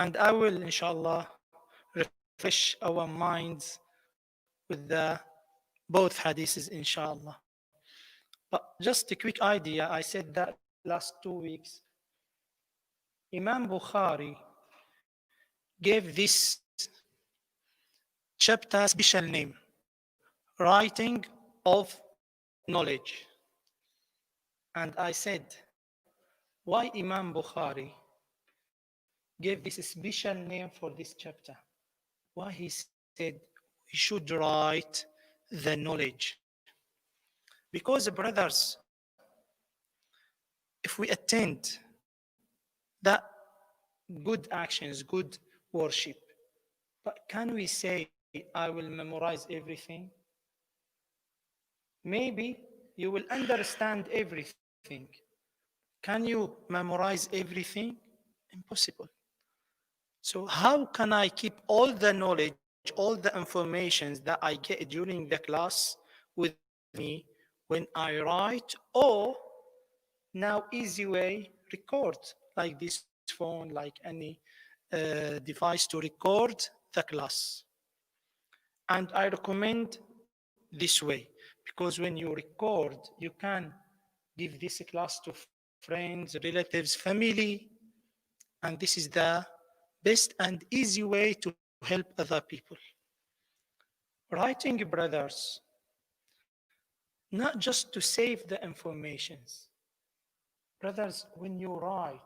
And I will, inshallah, refresh our minds with the both hadiths, inshallah. But just a quick idea, I said that last 2 weeks, Imam Bukhari gave this chapter special name, Writing of Knowledge. And I said, why Imam Bukhari gave this special name for this chapter? Why he said we should write the knowledge? Because, brothers, if we attend that good actions, good worship, but can we say, I will memorize everything? Maybe you will understand everything. Can you memorize everything? Impossible. So how can I keep all the knowledge, all the information that I get during the class with me when I write, or now easy way record like this phone, like any device to record the class? And I recommend this way because when you record, you can give this class to friends, relatives, family, and this is the best and easy way to help other people. Writing, brothers, not just to save the informations. Brothers, when you write,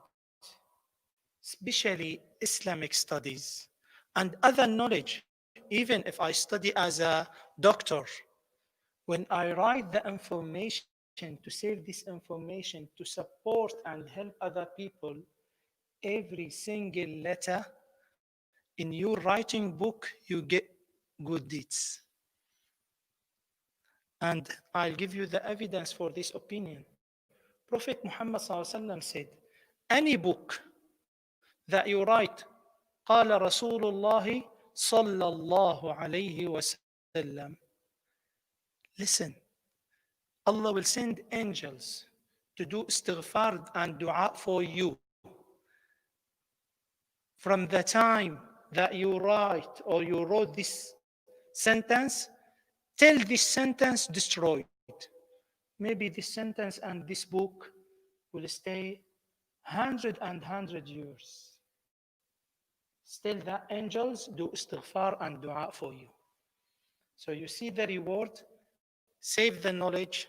especially Islamic studies and other knowledge, even if I study as a doctor, when I write the information to save this information to support and help other people, every single letter in your writing book, you get good deeds. And I'll give you the evidence for this opinion. Prophet Muhammad said, any book that you write, قال رسول الله صلى الله عليه وسلم. Listen, Allah will send angels to do istighfar and dua for you. From the time that you write or you wrote this sentence till this sentence destroyed. Maybe this sentence and this book will stay 100 years. Still the angels do istighfar and dua for you. So you see the reward, save the knowledge,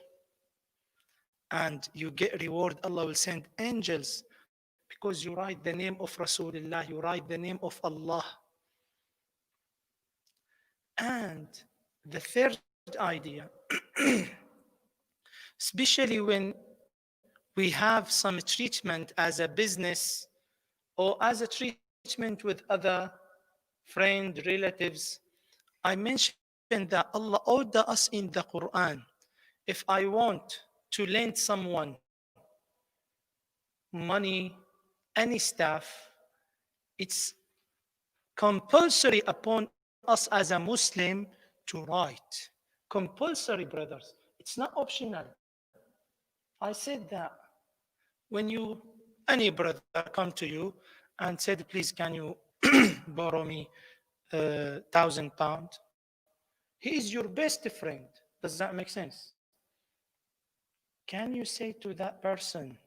and you get reward. Allah will send angels because you write the name of Rasulullah, you write the name of Allah. And the third idea, especially when we have some treatment as a business or as a treatment with other friends, relatives, I mentioned that Allah ordered us in the Quran, if I want to lend someone money, any stuff, it's compulsory upon us as a Muslim to write. Compulsory, brothers. It's not optional. I said that when any brother come to you and said, please, can you borrow me £1,000? He is your best friend. Does that make sense? Can you say to that person,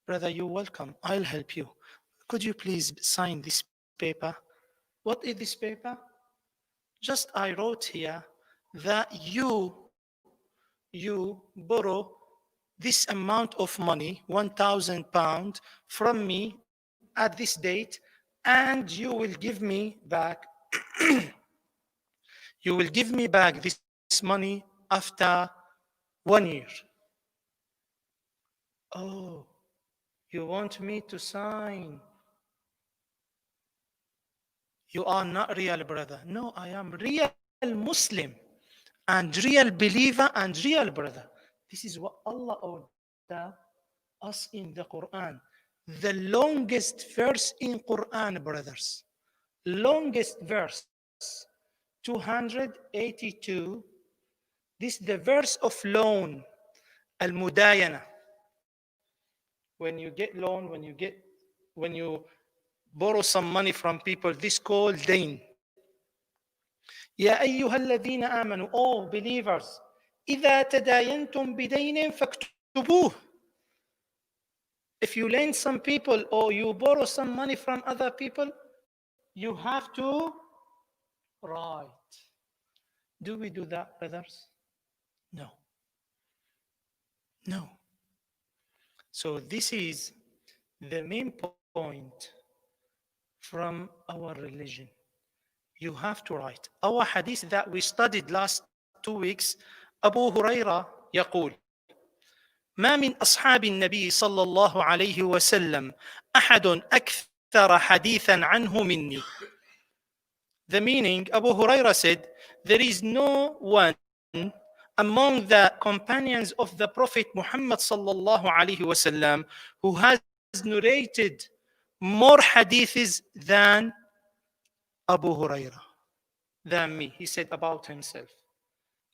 brother, you're welcome, I'll help you. Could you please sign this paper? What is this paper? Just I wrote here that you borrow this amount of money, £1,000 from me at this date, and you will give me back you will give me back this money after 1 year. Oh, you want me to sign? You are not real brother. No, I am real Muslim and real believer and real brother. This is what Allah ordered us in the Quran. The longest verse in Quran, brothers. Longest verse, 282. This is the verse of loan, al-mudayana. When you get loan, when you borrow some money from people. This called dain. يا أيها الذين آمنوا, oh believers, إذا تداينتم بدين فاكتبوه. If you lend some people or you borrow some money from other people, you have to write. Do we do that, brothers? No. No. So this is the main point from our religion. You have to write. Our hadith that we studied last 2 weeks, Abu Huraira يقول: ما من أصحاب النبي صلى الله عليه وسلم أحد أكثر حديثا عنه مني. The meaning, Abu Huraira said, there is no one among the companions of the Prophet Muhammad sallallahu alaihi wasallam who has narrated more hadiths than Abu Huraira, than me. He said about himself.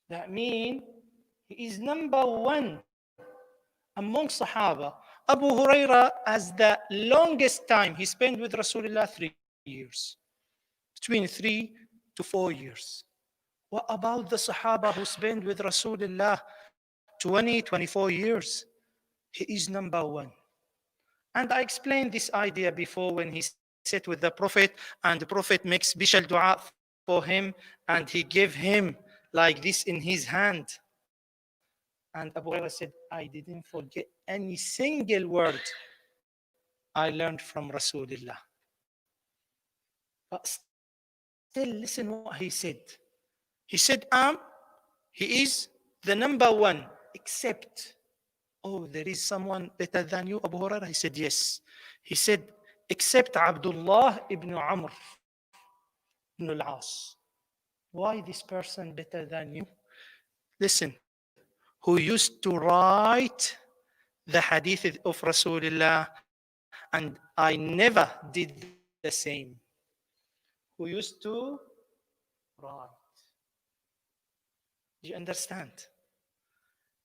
That means he is number one among Sahaba. Abu Huraira has the longest time he spent with Rasulullah, 3 years. Between 3 to 4 years. What about the Sahaba who spent with Rasulullah 24 years? He is number one. And I explained this idea before when he sat with the Prophet and the Prophet makes special dua for him and he gave him like this in his hand. And Abu Hurairah said, I didn't forget any single word I learned from Rasulullah. But still, listen what he said. He said, he is the number one, except, oh, there is someone better than you, Abu Hurairah? He said, yes. He said, except Abdullah ibn Amr ibn al-As. Why this person better than you? Listen, who used to write the hadith of Rasulullah, and I never did the same. Who used to write. Do you understand?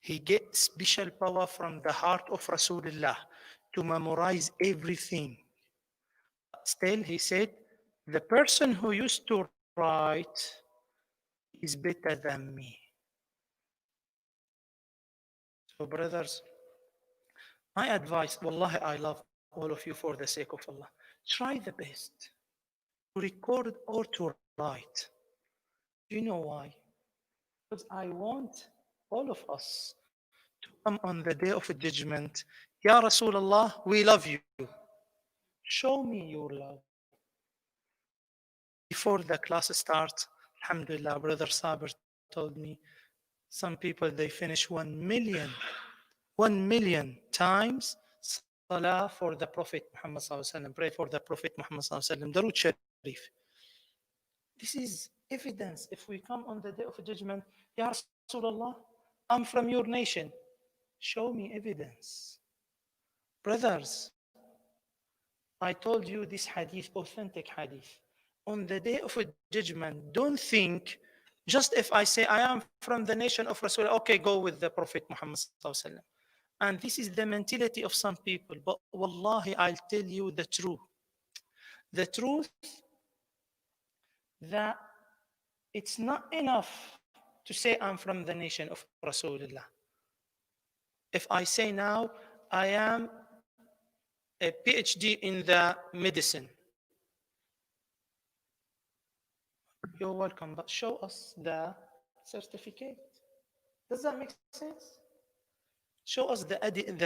He gets special power from the heart of Rasulullah to memorize everything. Still, he said, the person who used to write is better than me. So, brothers, my advice, wallahi, I love all of you for the sake of Allah. Try the best to record or to write. Do you know why? Because I want all of us to come on the day of judgment. Ya Rasulullah, we love you. Show me your love. Before the class starts, alhamdulillah, Brother Sabir told me, some people, they finish 1 million times salah for the Prophet Muhammad sallallahu alaihi wasallam, pray for the Prophet Muhammad sallallahu alaihi wasallam, Darud Sharif. This is evidence. If we come on the day of judgment, Ya Rasulullah, I'm from your nation. Show me evidence. Brothers, I told you this hadith, authentic hadith. On the day of judgment, don't think, just if I say I am from the nation of Rasulullah, okay, go with the Prophet Muhammad sallallahu alaihi wasallam. And this is the mentality of some people. But wallahi, I'll tell you the truth. The truth that it's not enough to say I'm from the nation of Rasulullah. If I say now, I am a PhD in the medicine, you're welcome, but show us the certificate. Does that make sense? Show us the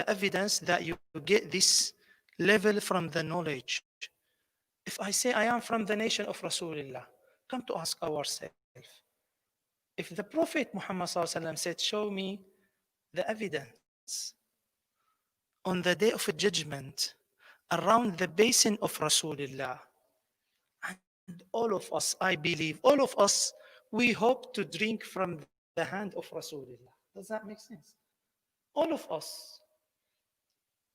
evidence that you get this level from the knowledge. If I say I am from the nation of Rasulullah, come to ask ourselves. If the Prophet Muhammad said, show me the evidence on the day of judgment around the basin of Rasulullah, and all of us, I believe, all of us, we hope to drink from the hand of Rasulullah. Does that make sense? All of us.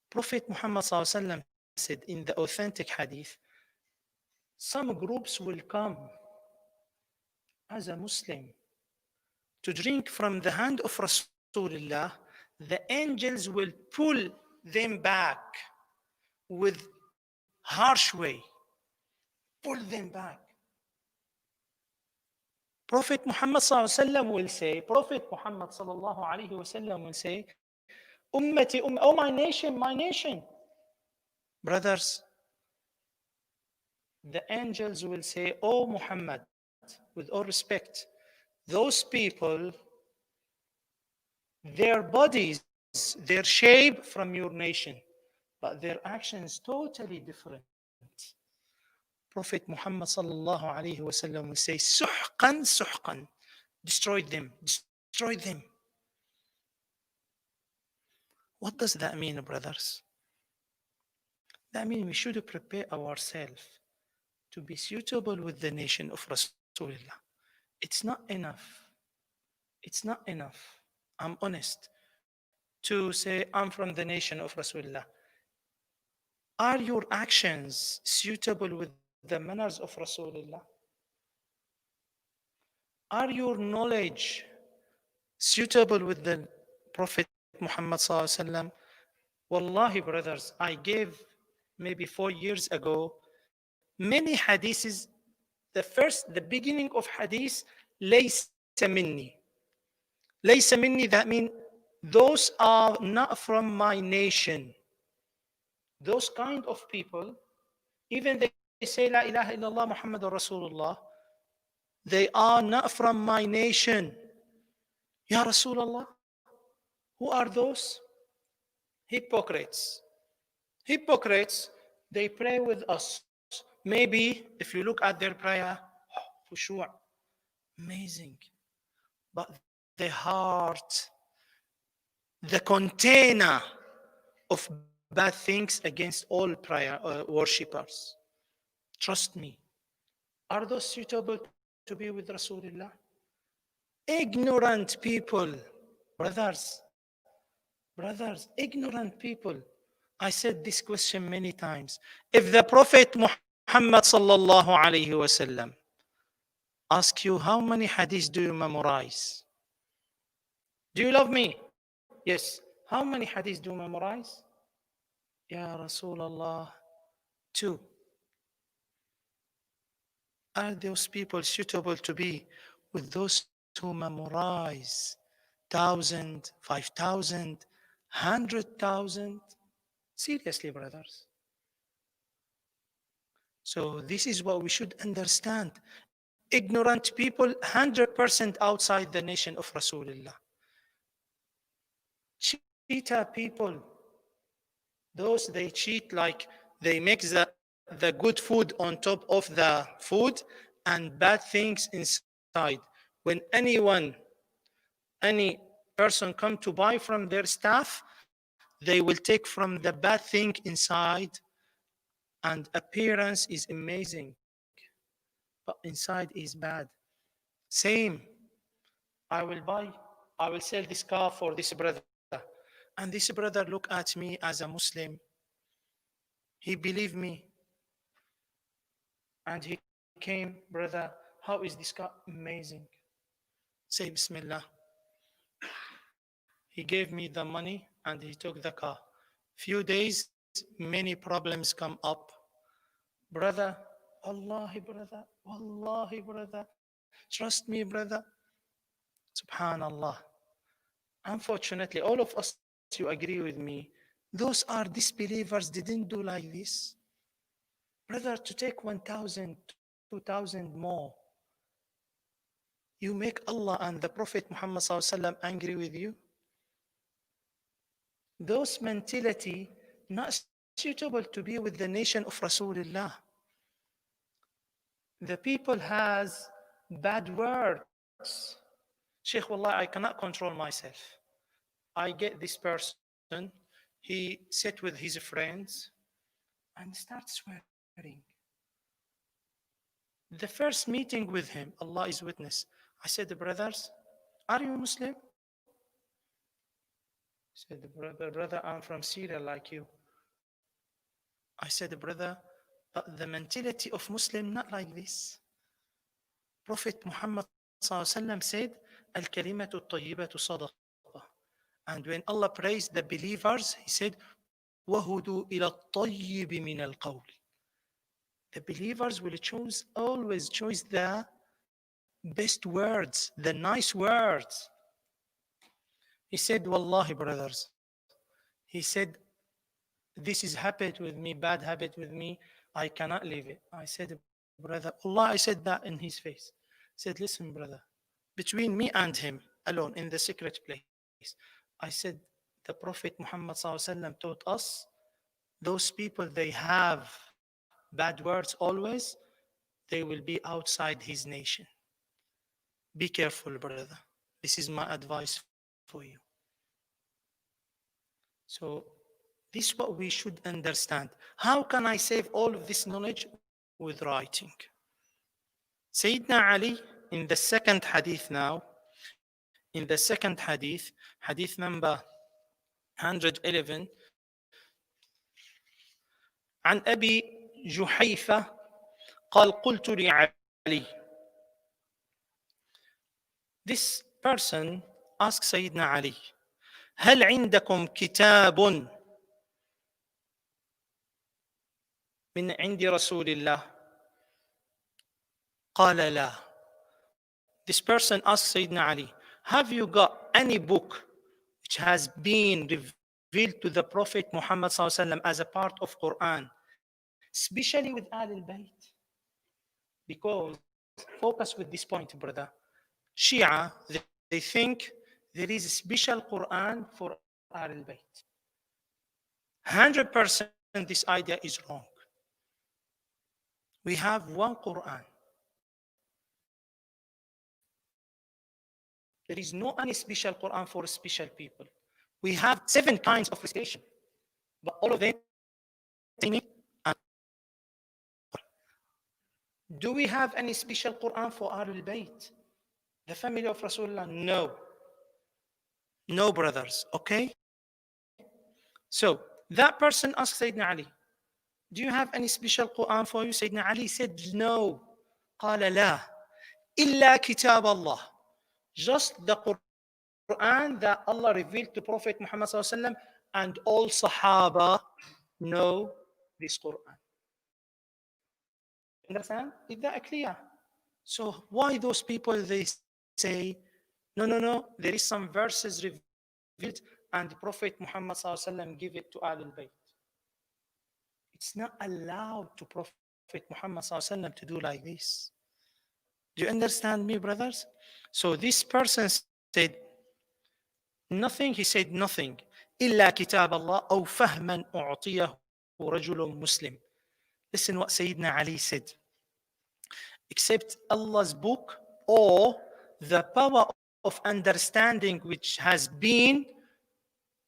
Prophet Muhammad said in the authentic hadith, some groups will come as a Muslim to drink from the hand of Rasulullah. The angels will pull them back with harsh way. pull them back. Prophet Muhammad sallallahu alaihi wasallam will say, Prophet Muhammad sallallahu alaihi wasallam will say, Ummati, oh my nation, my nation. Brothers, the angels will say, oh Muhammad, with all respect, those people, their bodies, their shape from your nation, but their actions totally different. Prophet Muhammad sallallahu alaihi wasallam will say, "Suhqan, suhqan, destroy them, destroy them." What does that mean, brothers? That means we should prepare ourselves to be suitable with the nation of Rasulullah. It's not enough. It's not enough. I'm honest to say I'm from the nation of Rasulullah. Are your actions suitable with the manners of Rasulullah? Are your knowledge suitable with the Prophet Muhammad sallallahu alaihi wasallam? Wallahi, brothers, I gave maybe 4 years ago many hadiths. The beginning of hadith, laysa minni. Laysa minni, that means those are not from my nation. Those kind of people, even they say La ilaha illallah Muhammadur Rasulullah, they are not from my nation. Ya Rasulullah, who are those? Hypocrites. Hypocrites, they pray with us. Maybe if you look at their prayer, for sure, amazing. But the heart, the container of bad things against all prayer worshippers. Trust me. Are those suitable to be with Rasulullah? Ignorant people, brothers, ignorant people. I said this question many times. If the Prophet Muhammad sallallahu alayhi wasallam ask you, how many hadiths do you memorize? Do you love me? Yes. How many hadiths do you memorize? Ya Rasulullah, 2. Are those people suitable to be with those who memorize 1,000, 5,000, 100,000? Seriously, brothers. So this is what we should understand. Ignorant people, 100% outside the nation of Rasulullah. Cheetah people, those they cheat like they make the good food on top of the food and bad things inside. When any person come to buy from their staff, they will take from the bad thing inside, and appearance is amazing, but inside is bad. Same. I will sell this car for this brother, and this brother look at me as a Muslim. He believed me, and he came, brother, how is this car? Amazing. Say Bismillah. He gave me the money and he took the car. Few days, many problems come up. Brother, Wallahi, brother, trust me, brother. Subhanallah. Unfortunately, all of us, you agree with me, those are disbelievers didn't do like this. Brother, to take 1,000, 2,000 more, you make Allah and the Prophet Muhammad sallallahu angry with you. Those mentality not suitable to be with the nation of Rasulullah. The people has bad words. Sheikh, wallah, I cannot control myself. I get this person, he sit with his friends and start swearing. The first meeting with him, Allah is witness, I said, brothers, are you Muslim? He said, brother, I'm from Syria like you. I said, brother, but the mentality of Muslim not like this. Prophet Muhammad said, Al-kalimatu at-tayyibatu sadaqah. And when Allah praised the believers, He said, وَهُدُوا إِلَى الطَّيِّبِ مِنَ الْقَوْلِ. The believers will always choose the best words, the nice words. He said, Wallahi, brothers. He said, this is habit with me, bad habit with me. I cannot leave it. I said, brother, Allah, I said that in his face. I said, listen, brother, between me and him alone in the secret place, I said, the Prophet Muhammad SAW taught us those people, they have bad words always, they will be outside his nation. Be careful, brother. This is my advice for you. So this is what we should understand. How can I save all of this knowledge? With writing. Sayyidina Ali, in the second hadith now, in the second hadith number 111, عن أبي جحيفة قال قلت لعلي. This person asked Sayyidina Ali, هل عندكم كتاب من عند رسول الله؟ قال لا. This person asked Sayyidina Ali, have you got any book which has been revealed to the Prophet Muhammad ﷺ as a part of Quran, especially with Ahl al-Bayt? Because, focus with this point, brother. Shia, they think there is a special Quran for Ahl al-Bayt. 100% this idea is wrong. We have one Quran. There is no any special Quran for special people. We have 7 kinds of recitation, but all of them tiny. Do we have any special Quran for Ahlul Bayt, the family of Rasulullah? No. No, brothers, okay? So, that person asked Sayyidina Ali, do you have any special Quran for you? Sayyidina Ali said, no. قال لا إلا كتاب الله. Just the Quran that Allah revealed to Prophet Muhammad ﷺ, and all Sahaba know this Quran. Understand? Is that clear? So why those people, they say, no, there is some verses revealed and Prophet Muhammad ﷺ give it to Ahlul Bayt. It's not allowed to Prophet Muhammad ﷺ to do like this. Do you understand me, brothers? So this person said nothing. He said nothing. إلا كتاب الله أو فهما أعطيه رجل مسلم. Listen what Sayyidina Ali said. Except Allah's book or the power of understanding which has been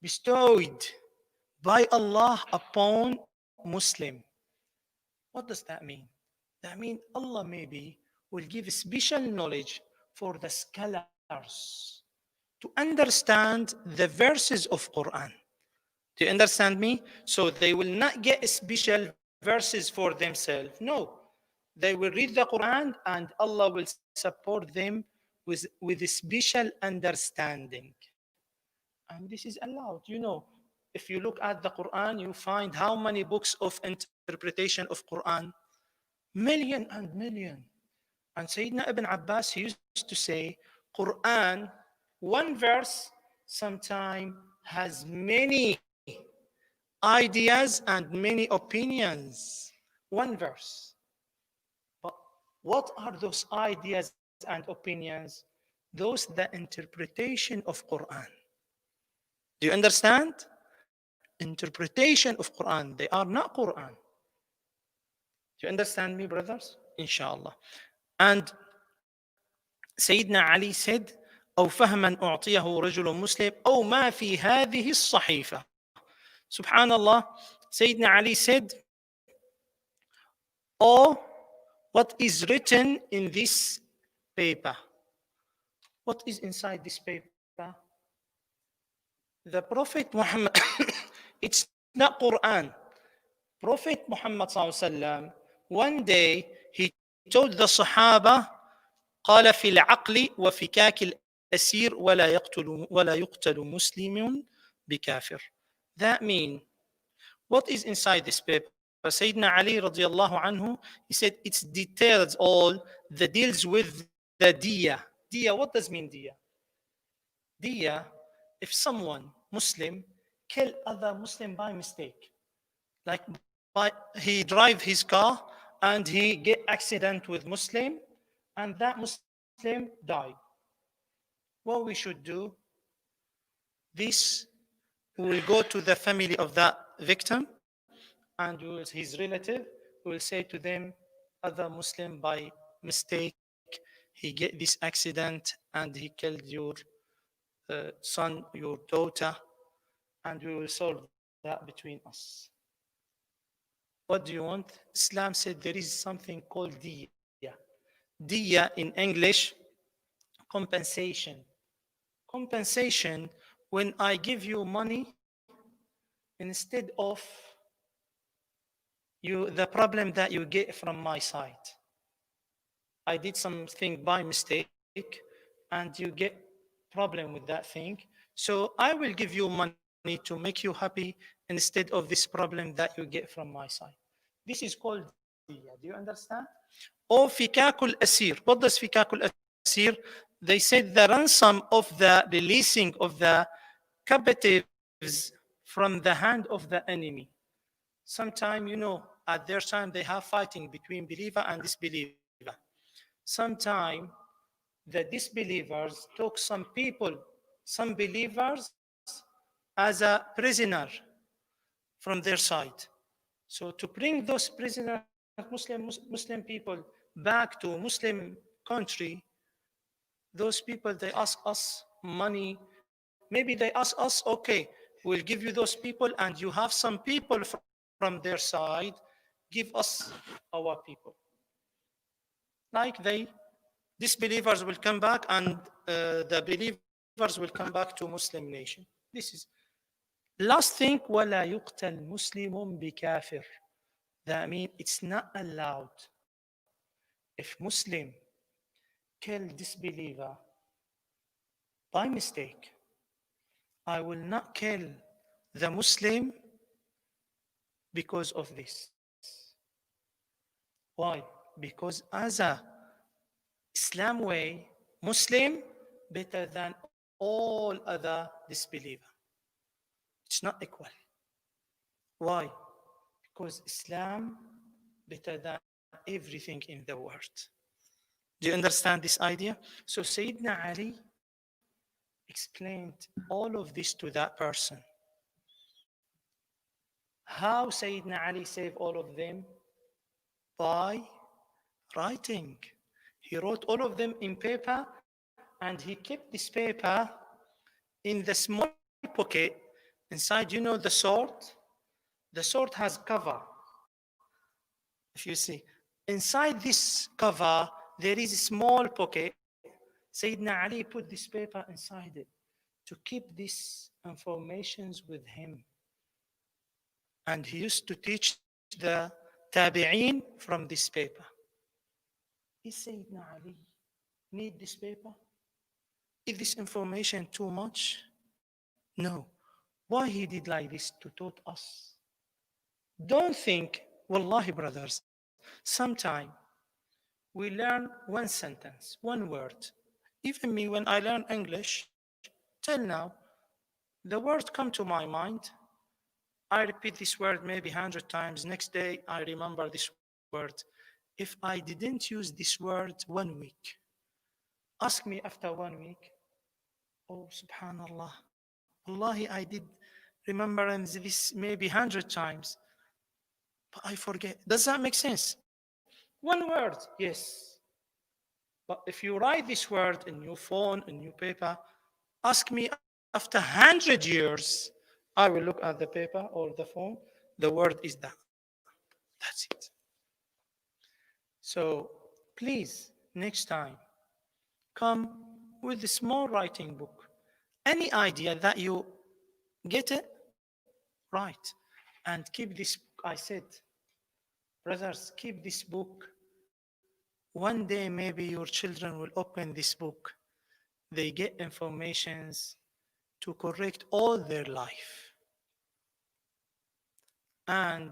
bestowed by Allah upon Muslim. What does that mean? That means Allah maybe will give special knowledge for the scholars to understand the verses of Quran. Do you understand me? So they will not get special verses for themselves. No. They will read the Quran and Allah will support them with a special understanding. And this is allowed. You know, if you look at the Quran, you find how many books of interpretation of Quran? Million and million. And Sayyidina Ibn Abbas, he used to say, Quran, one verse sometimes has many ideas and many opinions. One verse. But what are those ideas and opinions? Those the interpretation of Quran. Do you understand? Interpretation of Quran. They are not Quran. Do you understand me, brothers? Inshallah. And Sayyidina Ali said, أو فهما أعطيه رجل مسلم أو ما في هذه الصحيفة. Subhanallah, Sayyidina Ali said, or what is written in this paper. What is inside this paper? The Prophet Muhammad, it's not Quran. Prophet Muhammad sallallahu one day he told the Sahaba, قال في العقل وفكاك الأسير ولا يقتل مسلم بكافر. That means, what is inside this paper? But Sayyidina Ali radiallahu anhu, he said it's details all that deals with the diya. Diya, what does mean diya? Diya, if someone, Muslim, kill other Muslim by mistake, like he drive his car and he get accident with Muslim and that Muslim died. What we should do, this we will go to the family of that victim and his relative will say to them, other Muslim by mistake, he get this accident and he killed your son, your daughter, and we will solve that between us. What do you want? Islam said there is something called diya. Diya in English, compensation. Compensation, when I give you money instead of the problem that you get from my side. I did something by mistake and you get problem with that thing. So I will give you money to make you happy instead of this problem that you get from my side. This is called diya. Do you understand? Or fikakul asir. What does fikakul asir? They said the ransom of the releasing of the captives from the hand of the enemy. Sometime, at their time they have fighting between believer and disbeliever. Sometime the disbelievers took some people, some believers, as a prisoner from their side. So to bring those prisoners, Muslim people, back to Muslim country, those people they ask us money. Maybe they ask us, okay, we'll give you those people, and you have some people from their side. Give us our people. Like disbelievers will come back, and the believers will come back to Muslim nation. This is last thing. ولا يقتل مسلم بكافر. That means it's not allowed if Muslim kill disbeliever by mistake. I will not kill the Muslim because of this. Why? Because as a Islam way, Muslim better than all other disbeliever. It's not equal. Why? Because Islam better than everything in the world. Do you understand this idea? So Sayyidina Ali explained all of this to that person. How Sayyidina Ali saved all of them? By writing. He wrote all of them in paper and he kept this paper in the small pocket inside, the sword. The sword has cover. If you see, inside this cover, there is a small pocket. Sayyidina Ali put this paper inside it to keep these informations with him. And he used to teach the tabi'een from this paper. Is Sayyidina Ali need this paper? Is this information too much? No. Why he did like this? To taught us. Don't think, wallahi brothers, sometime we learn one sentence, one word. Even me, when I learn English, till now, the word come to my mind. I repeat this word maybe 100 times. Next day, I remember this word. If I didn't use this word 1 week, ask me after 1 week, oh, subhanallah, wallahi, I did remember this maybe 100 times, but I forget. Does that make sense? 1 word, yes. But if you write this word in your phone, in your paper, ask me after 100 years, I will look at the paper or the phone. The word is that. That's it. So please, next time, come with a small writing book. Any idea that you get it, write. And keep this book. I said, brothers, keep this book. One day, maybe your children will open this book. They get informations to correct all their life. And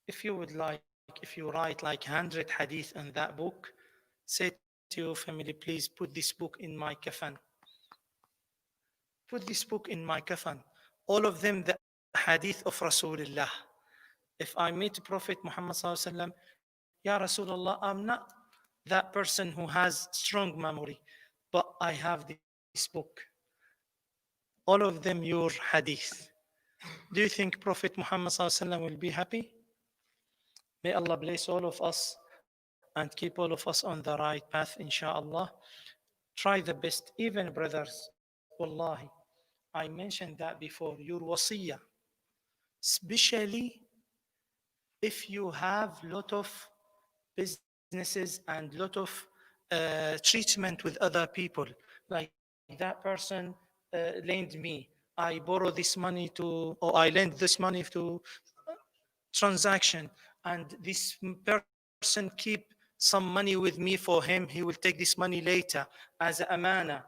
if you write like 100 hadith in that book, say to your family, please put this book in my kafan. Put this book in my kafan. All of them the hadith of Rasulullah. If I meet Prophet Muhammad sallallahu alaihi wasallam, Ya Rasulullah, I'm not that person who has strong memory, but I have this book. All of them your hadith. Do you think Prophet Muhammad sallallahu alaihi wasallam will be happy? May Allah bless all of us and keep all of us on the right path, inshallah. Try the best, even brothers. Wallahi, I mentioned that before. Your wasiyah, especially if you have lot of businesses and lot of treatment with other people, like that person lend me, I borrow this money to, or I lend this money to transaction, and this person keep some money with me for him, he will take this money later as a amana.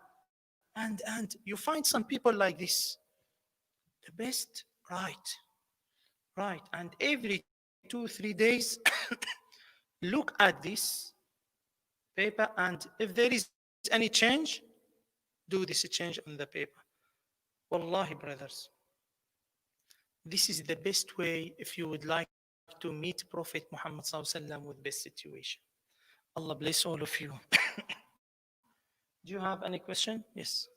And you find some people like this. The best, right, right. And every 2 3 days, look at this paper, and if there is any change, do this change on the paper. Wallahi, brothers, this is the best way if you would like to meet Prophet Muhammad sallallahu alaihi wasallam with best situation. Allah bless all of you. Do you have any question? Yes.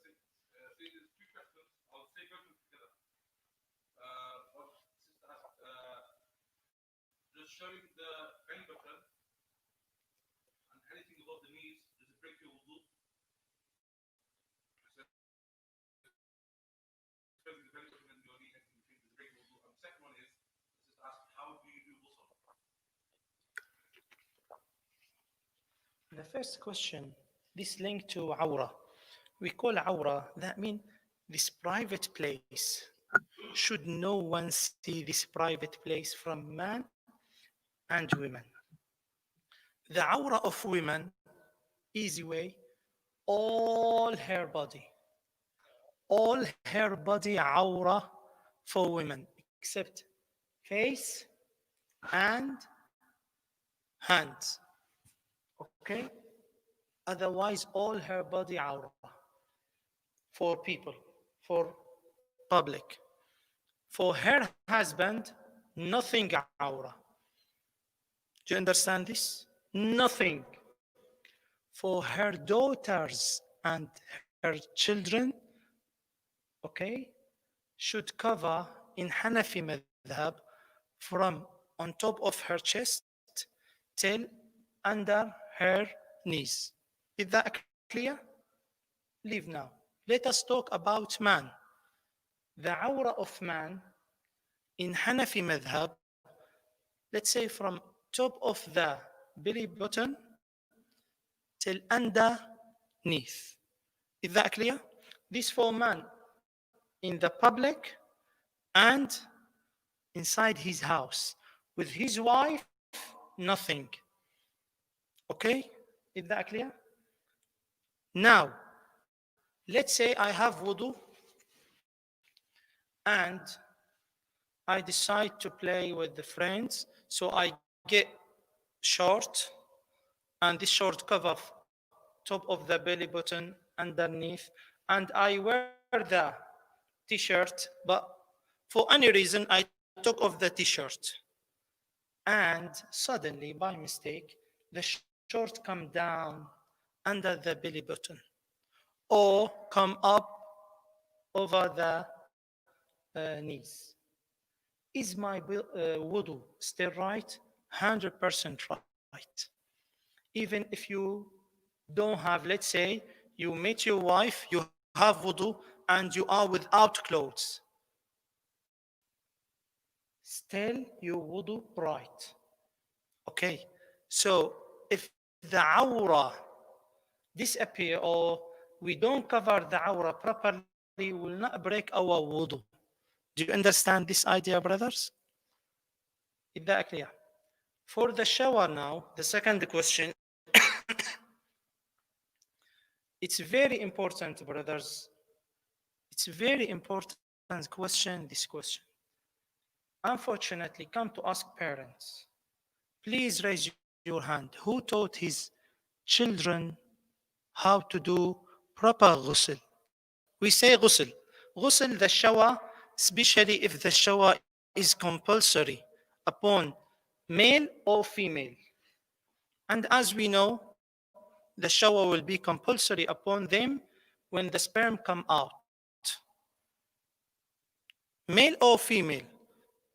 Just showing the belly button and anything above the knees, does it break your wudu? Showing the belly button and your knee, anything between, does it break your wudu? And the second one is, just ask, how do you do ghusl? The first question, this link to awra. We call awra, that means this private place. Should no one see this private place from man and women? The awra of women, easy way, all her body. All her body awra for women, except face and hands. Okay? Otherwise, all her body awra for people, for public. For her husband, nothing awra. Do you understand this? Nothing. For her daughters and her children, okay, should cover in Hanafi madhab from on top of her chest till under her knees. Is that clear? Leave now. Let us talk about man. The awra of man in Hanafi madhab, let's say from top of the belly button till underneath. Is that clear? This for man in the public and inside his house. With his wife, nothing. Okay? Is that clear? Now, let's say I have wudu and I decide to play with the friends, so I get short, and this short cover top of the belly button underneath, and I wear the t-shirt, but for any reason I took off the t-shirt, and suddenly by mistake the short come down under the belly button or come up over the knees. Is my wudu still right? 100% right. Even if you don't have, let's say, you meet your wife, you have wudu, and you are without clothes. Still, your wudu right. Okay. So if the awra disappear or we don't cover the awra properly, we will not break our wudu. Do you understand this idea, brothers? Is that clear? For the shower now, the second question. It's very important, brothers. It's very important question, this question. unfortunately come to ask parents, please raise your hand. Who taught his children how to do proper ghusl? We say ghusl. Ghusl, the shower, especially if the shower is compulsory upon male or female. And as we know, the shower will be compulsory upon them when the sperm come out. Male or female,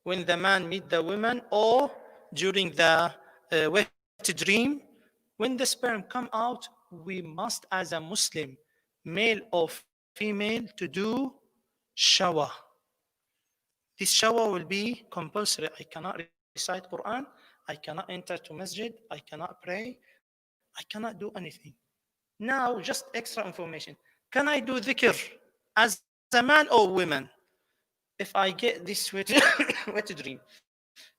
when the man meet the woman or during the wet dream, when the sperm come out, we must, as a Muslim, male or female, to do shower. This shower will be compulsory. I cannot recite Quran. I cannot enter to masjid. I cannot pray. I cannot do anything. Now, just extra information. Can I do dhikr as a man or woman? If I get this wet, wet dream,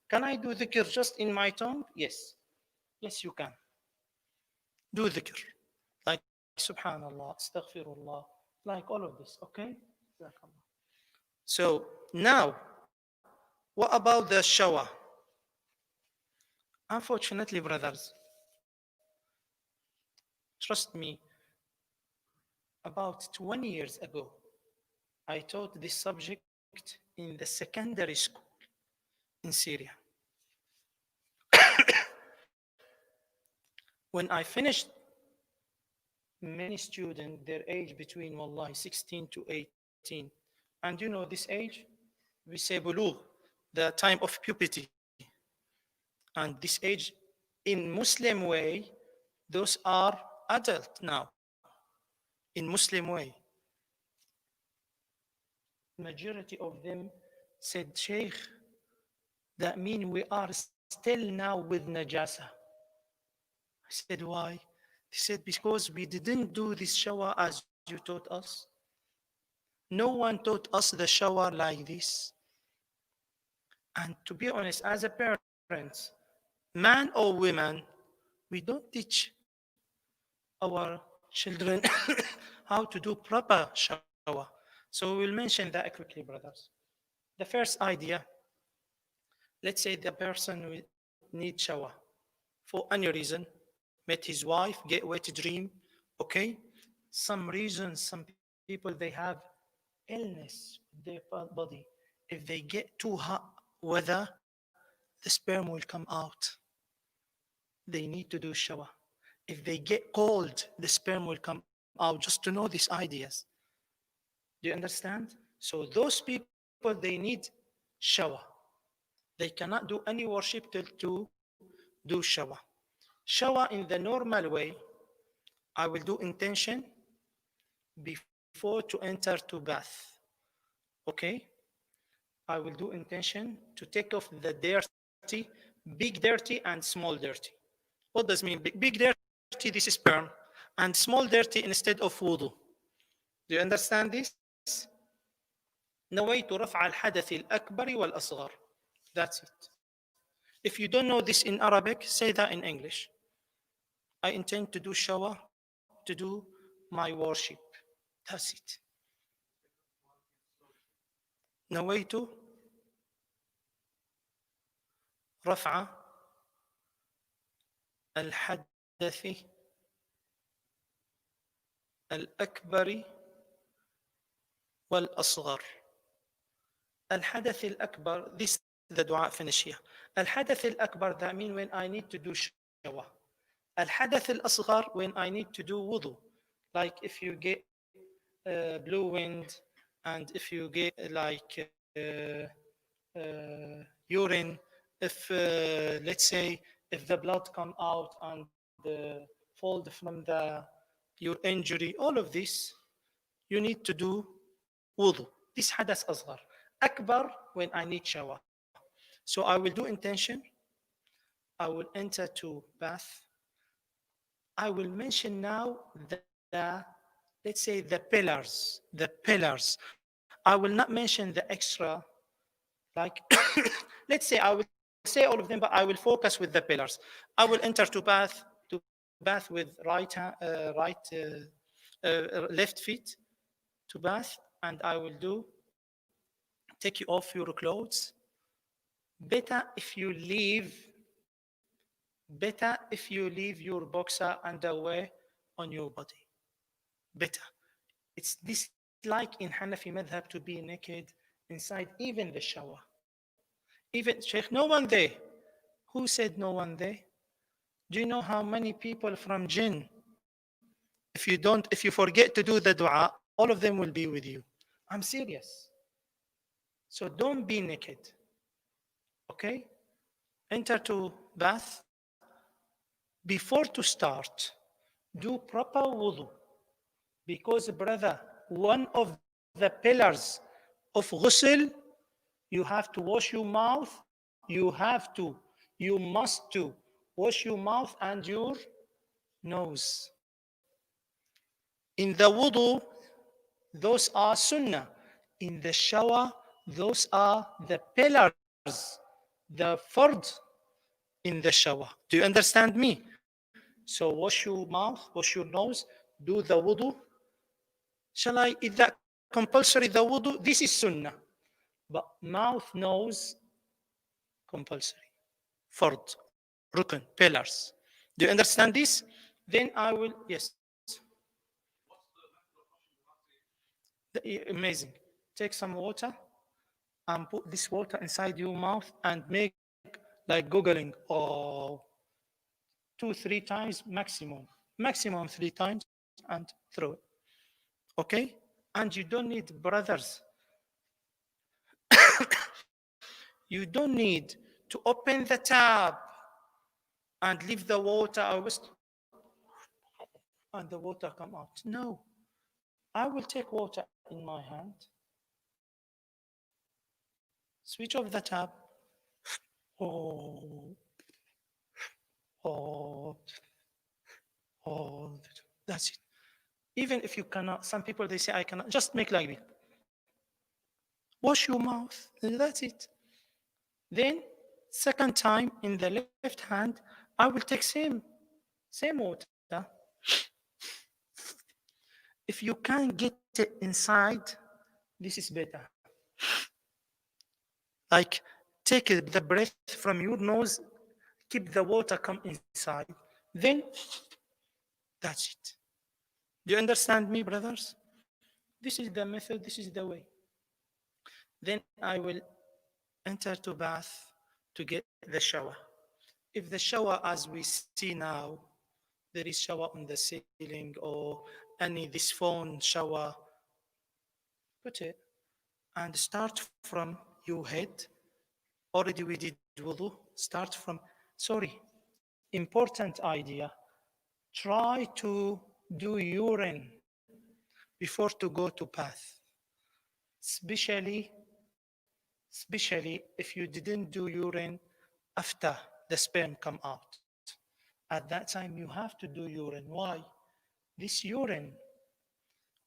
can I do dhikr just in my tongue? Yes. Yes, you can. Do dhikr. Like subhanallah, astaghfirullah, like all of this, okay? So now, what about the shower? Unfortunately, brothers, trust me, about 20 years ago, I taught this subject in the secondary school in Syria. When I finished, many students, their age between wallahi 16 to 18. And you know this age? We say bulugh, the time of puberty. And this age, in Muslim way, those are adult now. In Muslim way, majority of them said, Sheikh, that mean we are still now with najasa. I said, why? They said, because we didn't do this shower as you taught us. No one taught us the shower like this. And to be honest, as a parent, man or woman, we don't teach our children how to do proper shower. So we will mention that quickly, brothers. The first idea, let's say the person needs shower for any reason, met his wife, get wet dream, okay? Some reasons, some people, they have illness with their body. If they get too hot weather, the sperm will come out. They need to do shower. If they get cold, the sperm will come out, just to know these ideas. Do you understand? So those people, they need shower. They cannot do any worship till to do shower. Shower in the normal way, I will do intention before to enter to bath. Okay? I will do intention to take off the dirty, big dirty and small dirty. What does mean big dirty? This is sperm, and small dirty instead of wudu. Do you understand this? نويت رفع الحدث الأكبر والأصغر. That's it. If you don't know this in Arabic, say that in English. I intend to do shower to do my worship. That's it. نويت رفع الحدث الأكبر والأصغر. الحدث الأكبر, this is the dua finish here. الحدث الأكبر, that means when I need to do shower. الحدث الأصغر, when I need to do wudu. Like if you get blue wind, and if you get like urine, if let's say if the blood come out and fall from your injury, all of this, you need to do wudu. This hadas asghar. Akbar, when I need shower. So I will do intention. I will enter to bath. I will mention now the, let's say, the pillars. The pillars. I will not mention the extra, like, let's say I will say all of them, but I will focus with the pillars. I will enter to bath with left feet to bath, and I will do take you off your clothes, Better if you leave, your boxer underwear on your body. Better. It's dislike in Hanafi madhab to be naked inside even the shower. Even Sheikh, no one there. Who said no one there? Do you know how many people from jinn, if you forget to do the dua, all of them will be with you? I'm serious. So don't be naked. Okay? Enter to bath. Before to start, do proper wudu. Because, brother, one of the pillars of ghusl, you have to wash your mouth. You must to wash your mouth and your nose. In the wudu, those are sunnah. In the shower, those are the pillars, the fard in the shower. Do you understand me? So wash your mouth, wash your nose, do the wudu. Shall I, is that compulsory the wudu? This is sunnah. But mouth, nose, compulsory. Fard, rukun, pillars. Do you understand this? Then I will, yes. Amazing. Take some water and put this water inside your mouth and make like googling or 2 3 times maximum, 3 times and throw it. Okay, and you don't need, brothers, you don't need to open the tap and leave the water and the water come out. No, I will take water in my hand, switch off the tap. Oh, oh, oh, that's it. Even if you cannot, some people they say I cannot, just make like this. Wash your mouth, and that's it. Then second time in the left hand, I will take same water. If you can get it inside, this is better. Like take the breath from your nose, keep the water come inside. Then that's it. Do you understand me, brothers? This is the method, this is the way. Then I will enter to bath to get the shower. If the shower as we see now, there is shower on the ceiling or any this phone shower, put it and start from your head. Already we did wudu. Start from, sorry, important idea. Try to do urine before to go to bath. Especially, especially if you didn't do urine after the sperm come out. At that time, you have to do urine. Why? This urine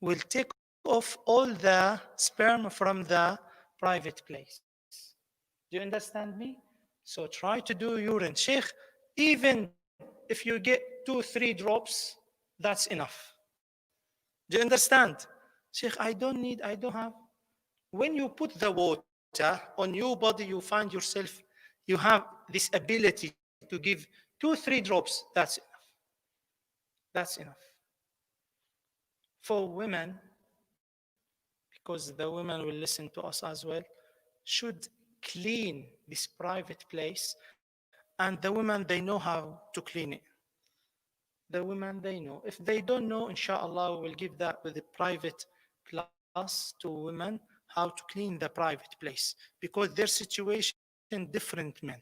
will take off all the sperm from the private place. Do you understand me? So try to do urine. Sheikh, even if you get 2 3 drops, that's enough. Do you understand? Sheikh, I don't have. When you put the water on your body, you find yourself, you have this ability to give 2 3 drops. That's enough. That's enough. For women, because the women will listen to us as well, should clean this private place, and the women they know how to clean it. The women they know. If they don't know, inshallah, we will give that with a private class to women how to clean the private place because their situation different men.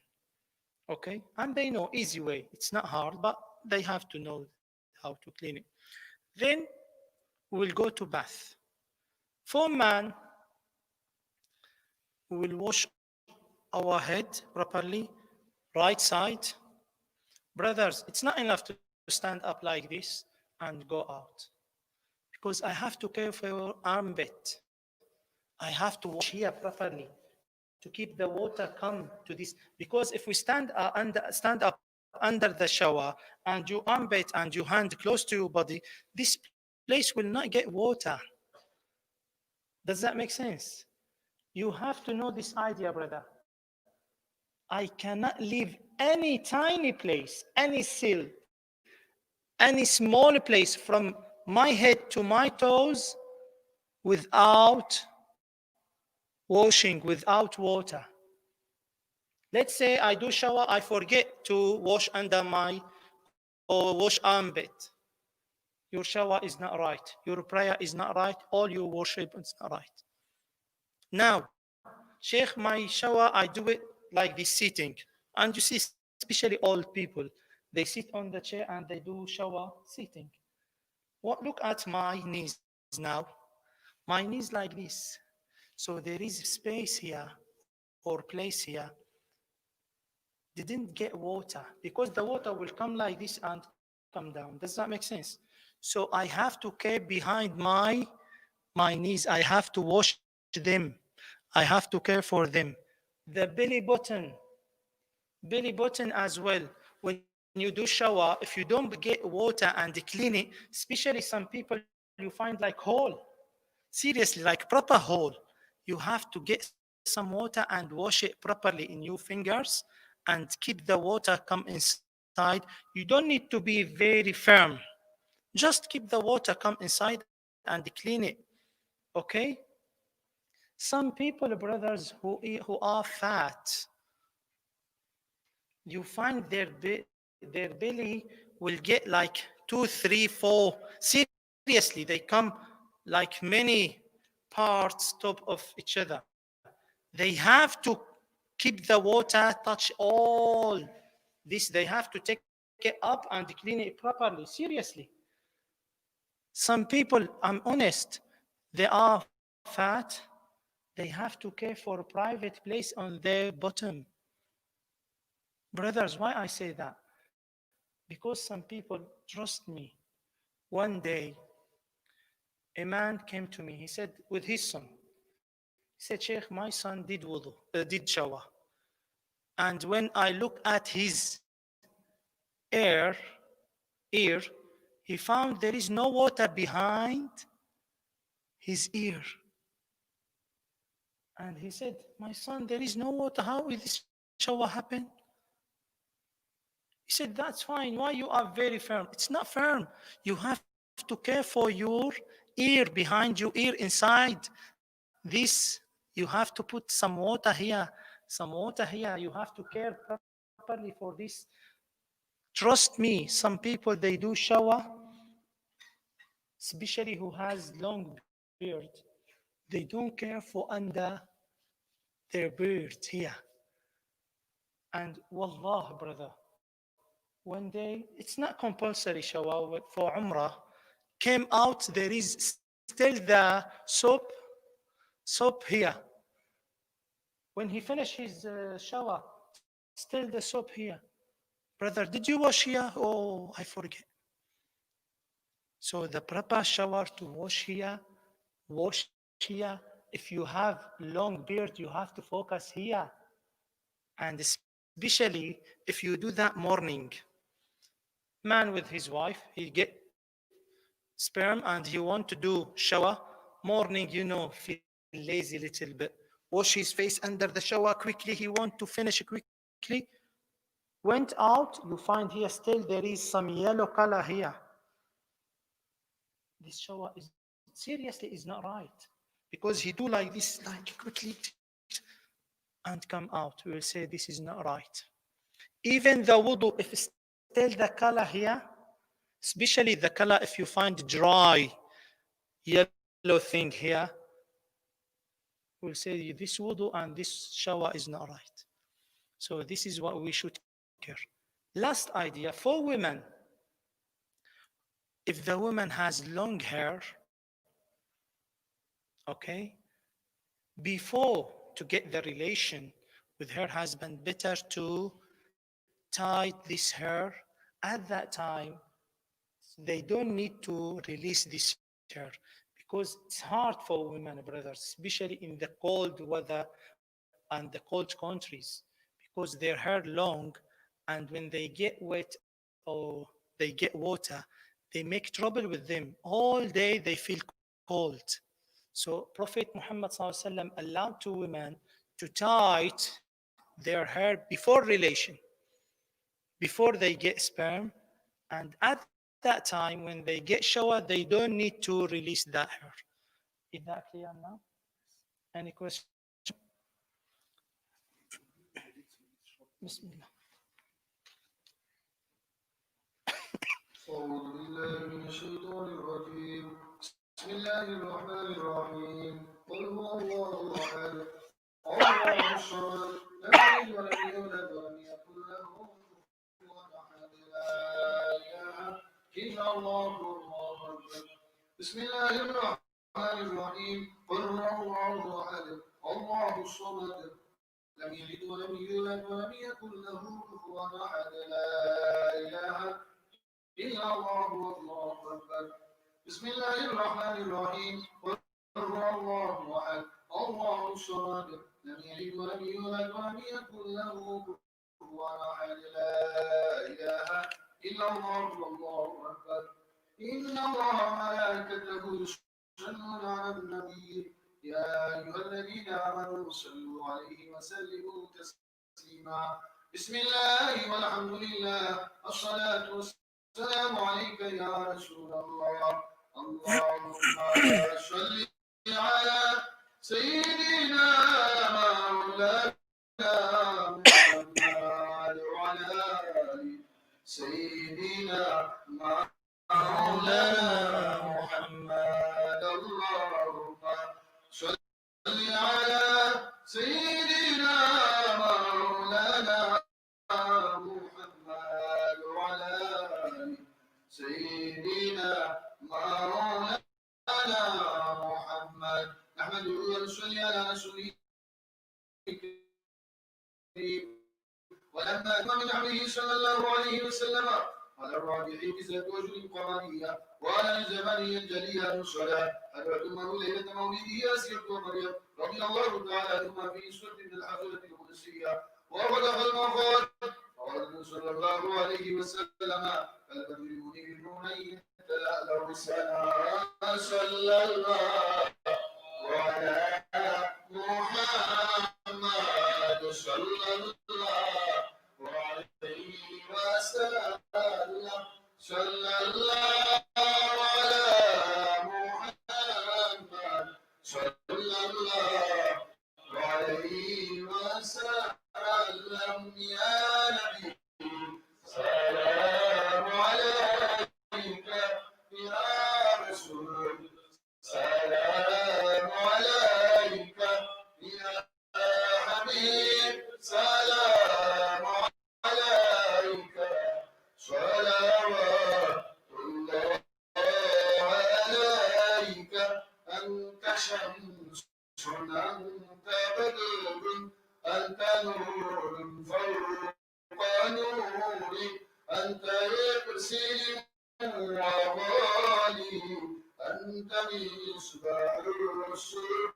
Okay, and they know easy way. It's not hard, but they have to know how to clean it. Then we will go to bath. For man, we will wash our head properly, right side. Brothers, it's not enough to stand up like this and go out because I have to care for your armpit. I have to wash here properly to keep the water come to this. Because if we stand up under the shower and your armpit and your hand close to your body, this place will not get water. Does that make sense? You have to know this idea, brother. I cannot leave any tiny place, any cell, any small place from my head to my toes without washing, without water. Let's say I do shower, I forget to wash under my or wash armpit. Your shower is not right. Your prayer is not right. All your worship is not right. Now, Sheikh, my shower, I do it like this sitting. And you see, especially old people, they sit on the chair and they do shower sitting. What, look at my knees now. My knees like this. So there is space here or place here didn't get water because the water will come like this and come down. Does that make sense? So I have to keep behind my knees. I have to wash them. I have to care for them. The belly button as well. When you do shower, if you don't get water and clean it, especially some people you find like hole, seriously, like proper hole, you have to get some water and wash it properly in your fingers and keep the water come inside. You don't need to be very firm. Just keep the water come inside and clean it. Okay? Some people, brothers, who are fat, you find their belly will get like 2, 3, 4. Seriously, they come like many parts top of each other. They have to keep the water touch all this. They have to take it up and clean it properly. Seriously. Some people, I'm honest, they are fat. They have to care for a private place on their bottom. Brothers, why I say that? Because some people, trust me, one day a man came to me. He said, with his son, he said, Sheikh, my son did wudu, did shower. And when I look at his ear, ear, he found there is no water behind his ear. And he said, my son, there is no water. How will this shower happen? He said, that's fine. Why you are very firm? It's not firm. You have to care for your ear, behind your ear, inside this. You have to put some water here, some water here. You have to care properly for this. Trust me, some people, they do shower, especially who has long beard. They don't care for under their beard here. And wallah, brother, one day, it's not compulsory shower for Umrah, came out, there is still the soap here. When he finished his shower, still the soap here. Brother, did you wash here? Oh, I forget. So the proper shower to wash here. If you have long beard, you have to focus here. And especially if you do that morning. Man with his wife, he get sperm and he want to do shower. Morning, feel lazy a little bit. Wash his face under the shower quickly. He want to finish quickly. Went out, you find here still there is some yellow color here. This shower is seriously is not right because he do like this, like quickly and come out. We will say this is not right. Even the wudu, if still the color here, especially the color if you find dry yellow thing here, we'll say this wudu and this shower is not right. So this is what we should care. Last idea for women. If the woman has long hair, okay, before to get the relation with her husband, better to tie this hair at that time. They don't need to release this hair because it's hard for women, brothers, especially in the cold weather and the cold countries, because their hair long, and when they get wet or they get water, they make trouble with them. All day they feel cold. So Prophet Muhammad allowed to women to tie their hair before relation, before they get sperm, and at that time when they get shower, they don't need to release that hair. Is that clear now? Any question? Bismillah. أعوذ بالله من الشيطان الرجيم. بسم الله الرحمن الرحيم. قل هو الله أحد الله الصمد لم يلد ولم يولد ولم يكن له كفوا أحد لا إله إلا الله والله أكبر. بسم الله الرحمن الرحيم. قل هو الله أحد الله الصمد لم يلد ولم يولد ولم يكن له كفوا أحد لا إله إلا الله والله أكبر. بسم الله الرحمن الرحيم. قل هو الله أحد الله الصمد لم يلد ولم يولد ولم يكن له كفوا أحد لا إله إلا الله والله أكبر. إن الله وملائكته يصلون على النبي يا أيها الذين آمنوا صلوا عليه وسلموا تسليما. بسم الله والحمد لله الصلاة والسلام عليك يا رسول الله. اللهم صل على سيدنا مولانا محمد وعلى آل سيدنا مولانا محمد. اللهم صل على سيدنا مولانا محمد وعلى آل سيدنا مولانا محمد. نحمده ونصلي على رسوله الكريم. ولما أتم من أمره صلى الله عليه وسلم على الراجح بذات وجه القمرية وعلى الجبلية الجلية الصلاة حضرت أمه ليلة مولده أسيرة مريم رضي الله تعالى عنهما في سورة من الحضرة القدسية وغلق المخاط قال صلى الله عليه وسلم البدر المنير النورين تلألأ السلام صلى الله وعلى محمد صلى الله عليه وسلم صلى الله على محمد صلى الله عليه وسلم يا نبي سلام عليك يا رسول سلام عليك يا حبيب سلام عليك صلوات الله عليك. أنت شمس أنت بدر أنت نور فوق نوري أنت يقسم وغالي أنت مصباح الصدور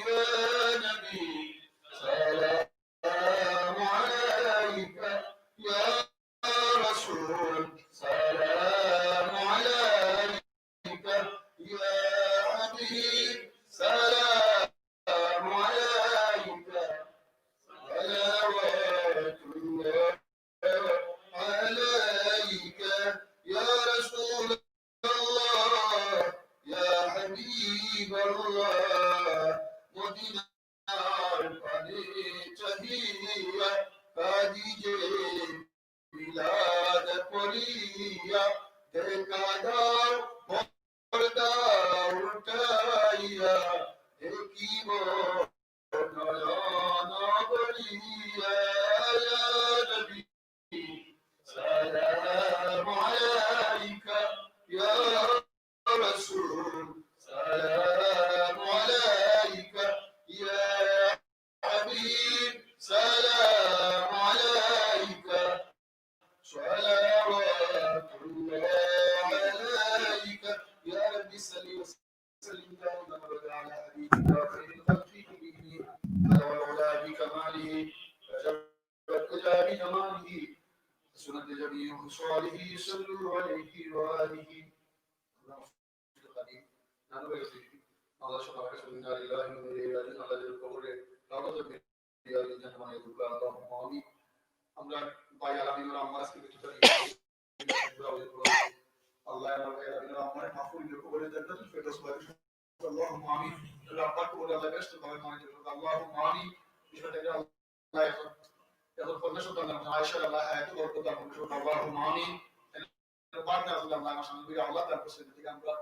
يا نبي سلام عليك يا رسول سلام عليك يا حبيب سلام عليك صلوات الله عليك يا رسول الله يا حبيب الله مدينة تهية خديجة بلاد قرية دكادار بردار تايا حكيمة نانا برية يا نبي سلام عليك يا رسول سلام عليك يا حبيب سلام عليك صلوات الله عليك يا رب صل وسلم دائما ابدا على حبيبك خير الخلق به على العلا بكماله فجبت الى بكماله سنة جميع خصاله صلوا عليه وآله. Allah আমরা ভাই আলামিনের আম্মা আজকে মৃত্যু আল্লাহ আমার ভাই আলামিনের আম্মার মাফুল করে জান্নাতুল ফেরদৌস বাড়ি আল্লাহুম্মা আমিন আল্লাহ করে আল্লাহ বেস্ট করে মানে আল্লাহুম্মা আমিন বিষয়টা আল্লাহ এখন কন্যা সন্তান আয়েশা আল্লাহ হায়াত বরকত দান করুন আল্লাহুম্মা আমিন পার্টনার আল্লাহ আমার সামনে দিয়ে আল্লাহ দান করছেন ঠিক আমরা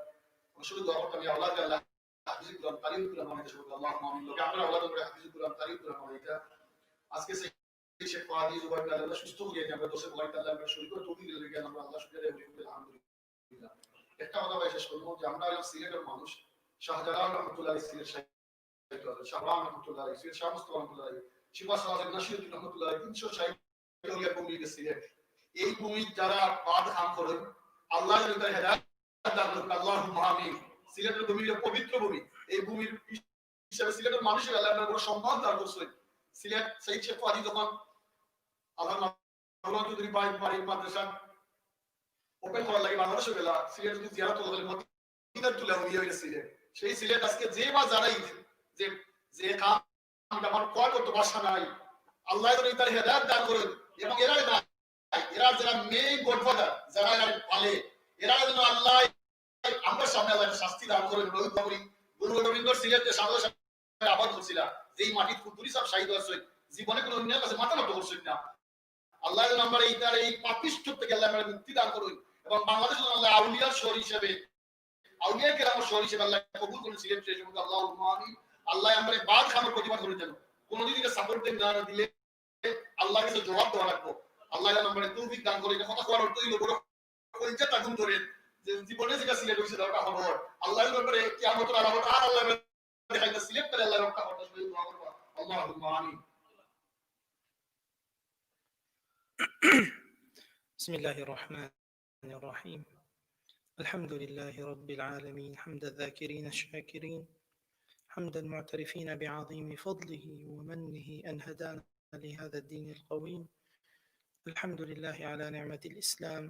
শুধু দোয়া করতাম ইয়া আল্লাহ আল্লাহ হাফিজুল কুরআন তারিফ কুরআন আমাদের শুকর আল্লাহুম্মা আমিন লোকে আমরা আল্লাহ করে হাফিজুল কুরআন তারিফ কুরআন আমাদের আজকে শেখ ফাদি জুবাইর আল্লাহ সুস্থ হয়ে আমরা দোষে বলাই আল্লাহ আমরা শুরু করে তৌফিক দিলে গেল আমরা আল্লাহ শুকরিয়া করি আলহামদুলিল্লাহ একটা কথা ভাই শেষ করব যে আমরা হলাম সিলেটের মানুষ শাহজালাল রহমাতুল্লাহ সিলেট শাহরাম রহমাতুল্লাহ সিলেট শাহ মুস্তাফা রহমাতুল্লাহ শিবা সালাত নাসিরুদ্দিন রহমাতুল্লাহ 360 ওলিয়া ভূমি সিলেট এই ভূমি যারা বাদ খান করেন আল্লাহ তাআলা হেদায়েত দান করুন আল্লাহুম্মা আমিন সিলেটের ভূমি পবিত্র ভূমি এই ভূমির হিসাবে সিলেটের মানুষের আল্লাহ বড় সম্মান দান করছেন সিলেট শহীদ শেখ ফাদি যখন আল্লাহ চৌধুরী বাড়ি মাদ্রাসা ওপেন করার লাগে বাংলাদেশে গেলা সিলেট যদি জিয়ারত করলে মদিনার তুলে হয়ে গেছে সিলেট সেই সিলেট আজকে যে বা যারাই যে যে কাম আমার কয় করতে ভাষা নাই আল্লাহ তার হেদায়েত দান করেন এবং এরা না এরা যারা মেইন গডফাদার যারা এরা পালে এরা যেন আল্লাহ আমরা সামনে আল্লাহ শাস্তি দান করেন রোহিত বাবুরি গুরু রবীন্দ্র সিলেটে সামনে আবাদ করছিলাম যেই মাটির ফুলতুরি সব শাহিদ হয়েছে জীবনে কোনো অন্যের কাছে মাথা নত করছেন না আল্লাহ যেন আমরা এইটার এই পাপিষ্ঠ থেকে আল্লাহ আমরা মুক্তি দান করুন এবং বাংলাদেশ আল্লাহ আউলিয়ার শহর হিসেবে আউলিয়া কেরামের শহর হিসেবে আল্লাহ কবুল করুন সিলেট সেই সময় আল্লাহুম্মা আমিন আল্লাহ আমরা বাদ খামের প্রতিবাদ করে দেন কোনদিন এটা সাপোর্ট দেন না দিলে আল্লাহর কাছে জবাব দেওয়া লাগবে আল্লাহ যেন আমরা তৌফিক দান করে এটা কথা কোয়ার অর্থ হইল বড় পরিচয় তাগুন ধরেন যে জীবনে যেটা সিলেট হয়েছে ওটা খবর আল্লাহ ব্যাপারে কিয়ামতের আলামত আর আল্লাহ দেখাইতে সিলেট করে আল্লাহ রক্ষা করতে শুধু দোয়া করব আল্লাহুম্মা আমিন بسم الله الرحمن الرحيم الحمد لله رب العالمين حمد الذاكرين الشاكرين حمد المعترفين بعظيم فضله ومنه أن هدانا لهذا الدين القويم الحمد لله على نعمة الإسلام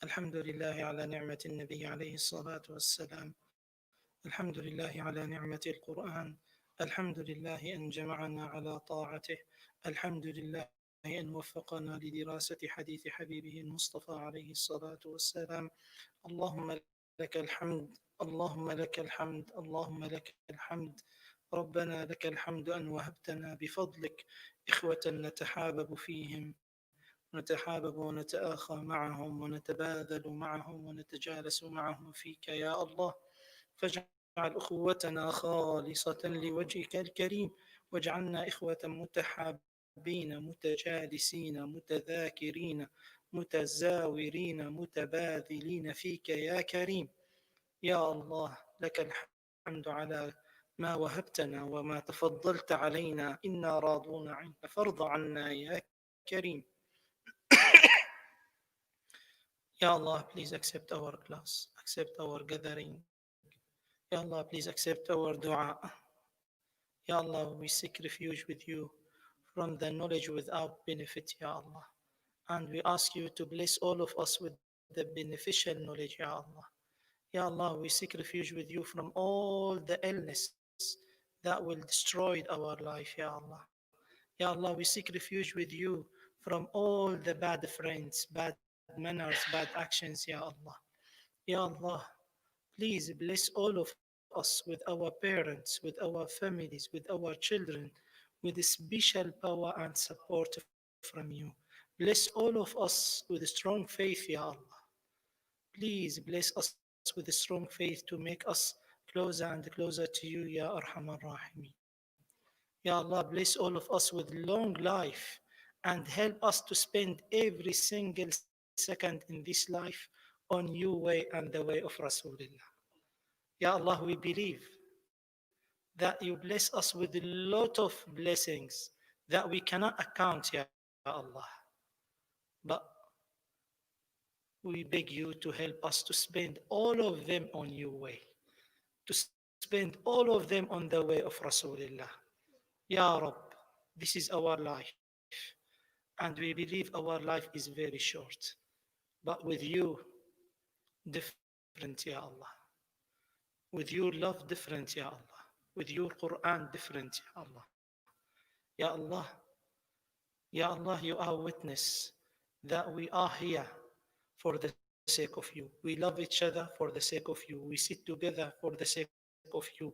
الحمد لله على نعمة النبي عليه الصلاة والسلام الحمد لله على نعمة القرآن الحمد لله أن جمعنا على طاعته الحمد لله أن وفقنا لدراسة حديث حبيبه المصطفى عليه الصلاة والسلام اللهم لك الحمد اللهم لك الحمد اللهم لك الحمد ربنا لك الحمد أن وهبتنا بفضلك إخوة نتحابب فيهم نتحابب ونتآخى معهم ونتبادل معهم ونتجالس معهم فيك يا الله فاجعل أخوتنا خالصة لوجهك الكريم واجعلنا إخوة متحابين متجالسين متذاكرين متزاورين متباذلين فيك يا كريم يا الله لك الحمد على ما وهبتنا وما تفضلت علينا إنا راضون عنك فارض عنا يا كريم Ya Allah, please accept our class, accept our gathering. Ya Allah, please accept our dua. Ya Allah, we seek refuge with you from the knowledge without benefit, Ya Allah. And we ask you to bless all of us with the beneficial knowledge, Ya Allah. Ya Allah, we seek refuge with you from all the illness that will destroy our life, Ya Allah. Ya Allah, we seek refuge with you from all the bad friends, bad manners, bad actions, Ya Allah. Ya Allah, please bless all of us with our parents, with our families, with our children, with a special power and support from you. Bless all of us with a strong faith, Ya Allah. Please bless us with a strong faith to make us closer and closer to you, Ya Arhamar Rahimi. Ya Allah, bless all of us with long life and help us to spend every single second in this life on your way and the way of Rasulullah. Ya Allah, we believe that you bless us with a lot of blessings that we cannot account, Ya Allah. But we beg you to help us to spend all of them on your way, to spend all of them on the way of Rasulullah. Ya Rab, this is our life, and we believe our life is very short. But with you, different, Ya Allah. With your love, different, Ya Allah. With your Quran, different, Ya Allah. Ya Ya Allah, Ya Allah, you are witness that we are here for the sake of you. We love each other for the sake of you. We sit together for the sake of you.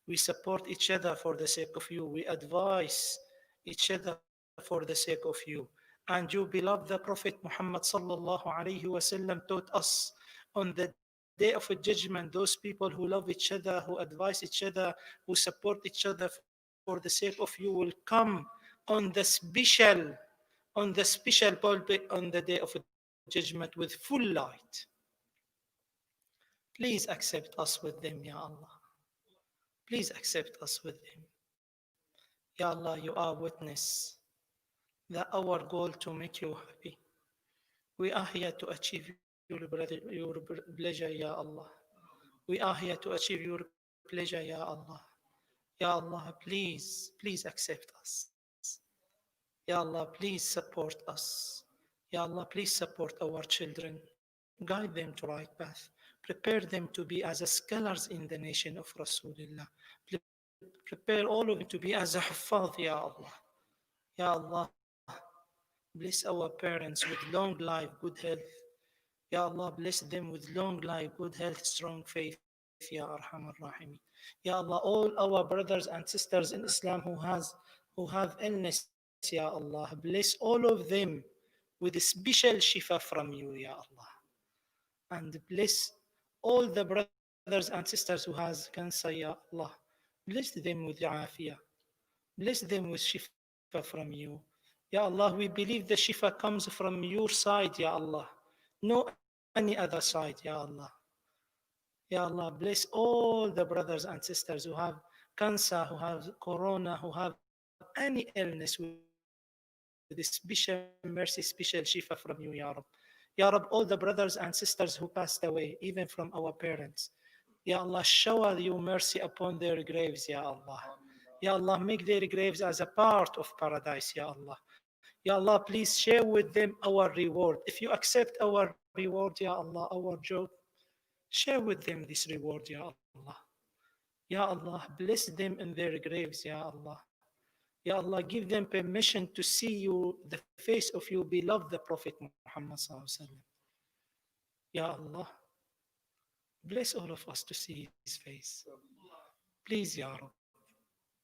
We support each other for the sake of you. We advise each other for the sake of you. And you beloved the Prophet Muhammad sallallahu alayhi wasallam taught us on the day of judgment, those people who love each other, who advise each other, who support each other for the sake of you will come on the special pulpit on the day of judgment with full light. Please accept us with them, Ya Allah. Please accept us with them. Ya Allah, you are witness that our goal to make you happy. We are here to achieve your pleasure, Ya Allah. We are here to achieve your pleasure, Ya Allah. Ya Allah, please accept us. Ya Allah, please support us. Ya Allah, please support our children. Guide them to right path. Prepare them to be as scholars in the nation of Rasulullah. Prepare all of them to be as a huffaz, Ya Allah. Ya Allah, bless our parents with long life, good health. Ya Allah, bless them with long life, good health, strong faith, Ya Arhamar Rahimin. Ya Allah, all our brothers and sisters in Islam who have illness, Ya Allah, bless all of them with a special shifa from you, Ya Allah. And bless all the brothers and sisters who has cancer, Ya Allah. Bless them with afiyah. Bless them with shifa from you. Ya Allah, we believe the shifa comes from your side, Ya Allah. No any other side, Ya Allah. Ya Allah, bless all the brothers and sisters who have cancer, who have corona, who have any illness with a special mercy, special shifa from you, Ya Rab. Ya Rab, all the brothers and sisters who passed away, even from our parents. Ya Allah, shower your mercy upon their graves, Ya Allah. Ya Allah, make their graves as a part of paradise, Ya Allah. Ya Allah, please share with them our reward. If you accept our reward, Ya Allah, our job, share with them our reward, Ya Allah. Share with them this reward, Ya Allah. Ya Allah, bless them in their graves, Ya Allah. Ya Allah, give them permission to see you, the face of you beloved, the Prophet Muhammad Sallallahu Alaihi Wasallam. Ya Allah, bless all of us to see his face. Please, Ya Rab.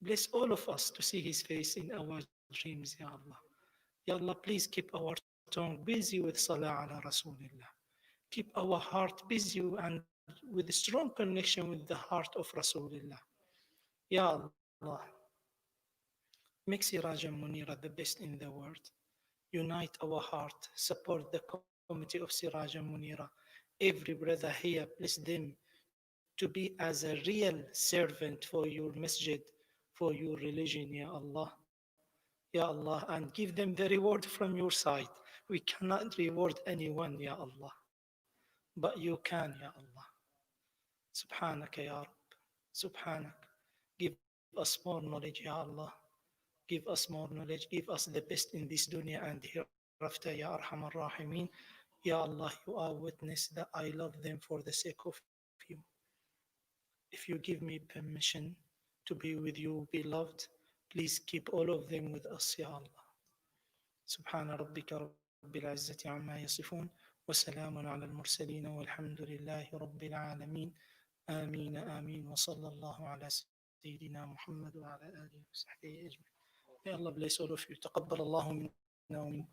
Bless all of us to see his face in our dreams, Ya Allah. Ya Allah, please keep our tongue busy with salah ala Rasulillah. Keep our heart busy and with a strong connection with the heart of Rasulillah. Ya Allah, make Siraj and Munira the best in the world. Unite our heart, support the committee of Siraj and Munira. Every brother here, bless them to be as a real servant for your masjid, for your religion, Ya Allah. Ya Allah, and give them the reward from your side. We cannot reward anyone, Ya Allah, but you can, Ya Allah. Subhanak, Ya Rab. Subhanak. Give us more knowledge, Ya Allah. Give us more knowledge. Give us the best in this dunya and hereafter, Ya Arhamar Rahimin. Ya Allah, you are witness that I love them for the sake of you. If you give me permission to be with you, beloved, please keep all of them with us, Ya Allah. سبحان ربك رب العزة عما يصفون وسلام على المرسلين والحمد لله رب العالمين آمين آمين وصلى الله على سيدنا محمد وعلى آله وصحبه أجمعين. May Allah bless all of you. تقبل الله منا ومنكم.